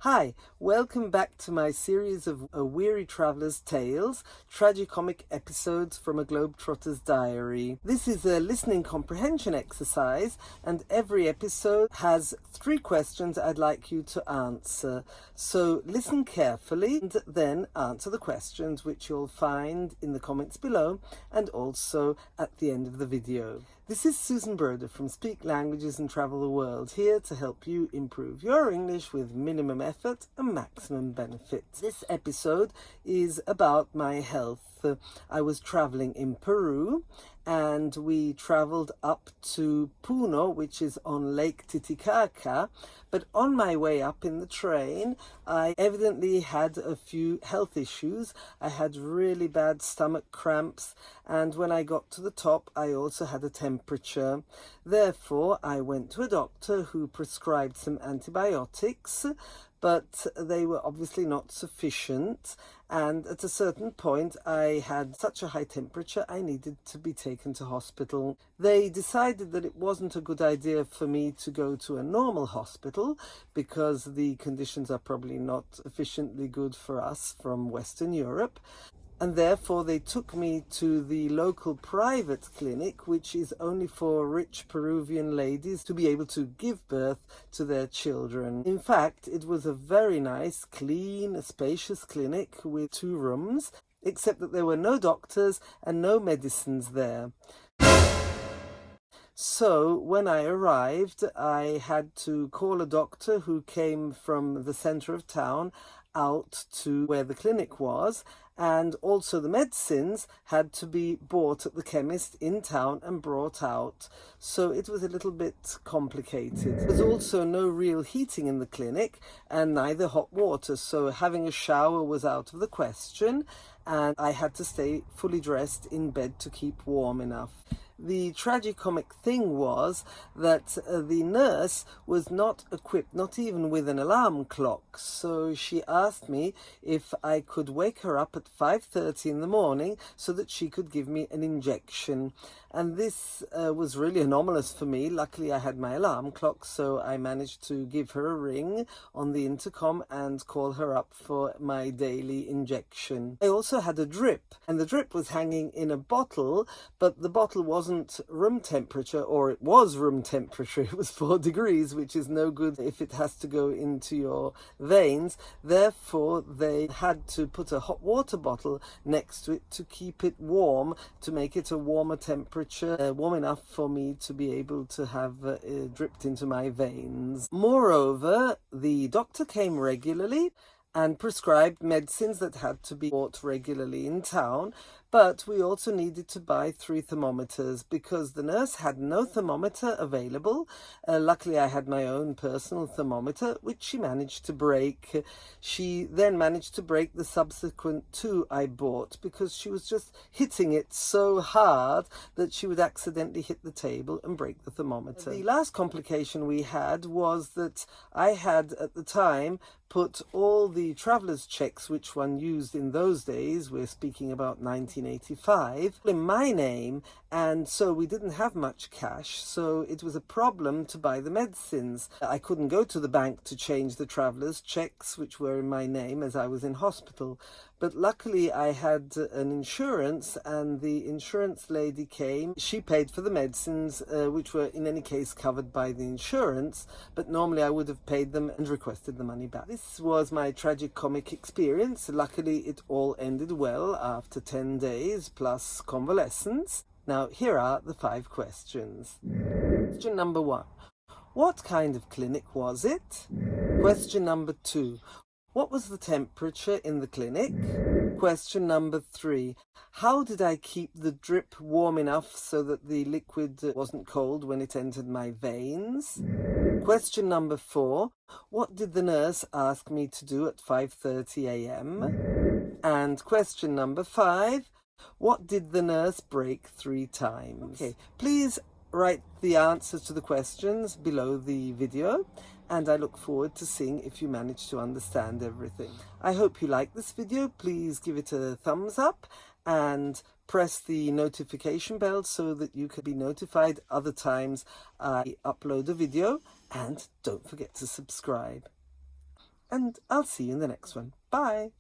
Hi, welcome back to my series of A Weary Traveller's Tales, tragicomic episodes from a Globetrotter's diary. This is a listening comprehension exercise, and every episode has 3 questions I'd like you to answer. So listen carefully and then answer the questions, which you'll find in the comments below and also at the end of the video. This is Susan Broder from Speak Languages and Travel the World, here to help you improve your English with minimum effort and maximum benefit. This episode is about my health. I was traveling in Peru and we traveled up to Puno, which is on Lake Titicaca, but on my way up in the train I evidently had a few health issues. I had really bad stomach cramps, and when I got to the top I also had a temperature. Therefore I went to a doctor who prescribed some antibiotics, but they were obviously not sufficient, and at a certain point I had such a high temperature I needed to be taken to hospital. They decided that it wasn't a good idea for me to go to a normal hospital because the conditions are probably not sufficiently good for us from Western Europe, and therefore they took me to the local private clinic, which is only for rich Peruvian ladies to be able to give birth to their children. In fact, it was a very nice, clean, spacious clinic with 2 rooms, except that there were no doctors and no medicines there. So when I arrived, I had to call a doctor who came from the center of town out to where the clinic was, and also the medicines had to be bought at the chemist in town and brought out. So it was a little bit complicated. There was also no real heating in the clinic and neither hot water, so having a shower was out of the question, and I had to stay fully dressed in bed to keep warm enough. The tragicomic thing was that the nurse was not equipped, not even with an alarm clock, so she asked me if I could wake her up at 5:30 in the morning so that she could give me an injection. And this was really anomalous for me. Luckily I had my alarm clock, so I managed to give her a ring on the intercom and call her up for my daily injection. I also had a drip, and the drip was hanging in a bottle, but the bottle wasn't room temperature, or it was room temperature. It was 4 degrees, which is no good if it has to go into your veins. Therefore they had to put a hot water bottle next to it to keep it warm, to make it a warmer temperature, warm enough for me to be able to have dripped into my veins. Moreover, the doctor came regularly and prescribed medicines that had to be bought regularly in town, but we also needed to buy 3 thermometers because the nurse had no thermometer available. Luckily I had my own personal thermometer, which she managed to break. She then managed to break the subsequent 2 I bought because she was just hitting it so hard that she would accidentally hit the table and break the thermometer. The last complication we had was that I had at the time put all the traveller's checks, which one used in those days, we're speaking about 1985, in my name, and so we didn't have much cash, so it was a problem to buy the medicines. I couldn't go to the bank to change the traveller's checks, which were in my name, as I was in hospital. But luckily I had an insurance, and the insurance lady came. She paid for the medicines, which were in any case covered by the insurance, but normally I would have paid them and requested the money back. This was my tragicomic experience. Luckily it all ended well after 10 days plus convalescence. Now here are the 5 questions. Question number 1. What kind of clinic was it? Question number 2. What was the temperature in the clinic? Question number 3. How did I keep the drip warm enough so that the liquid wasn't cold when it entered my veins? Question number 4. What did the nurse ask me to do at 5:30 a.m? And question number 5. What did the nurse break 3 times? Okay, please write the answers to the questions below the video, and I look forward to seeing if you manage to understand everything. I hope you like this video. Please give it a thumbs up and press the notification bell so that you can be notified other times I upload a video, and don't forget to subscribe. and I'll see you in the next one. Bye!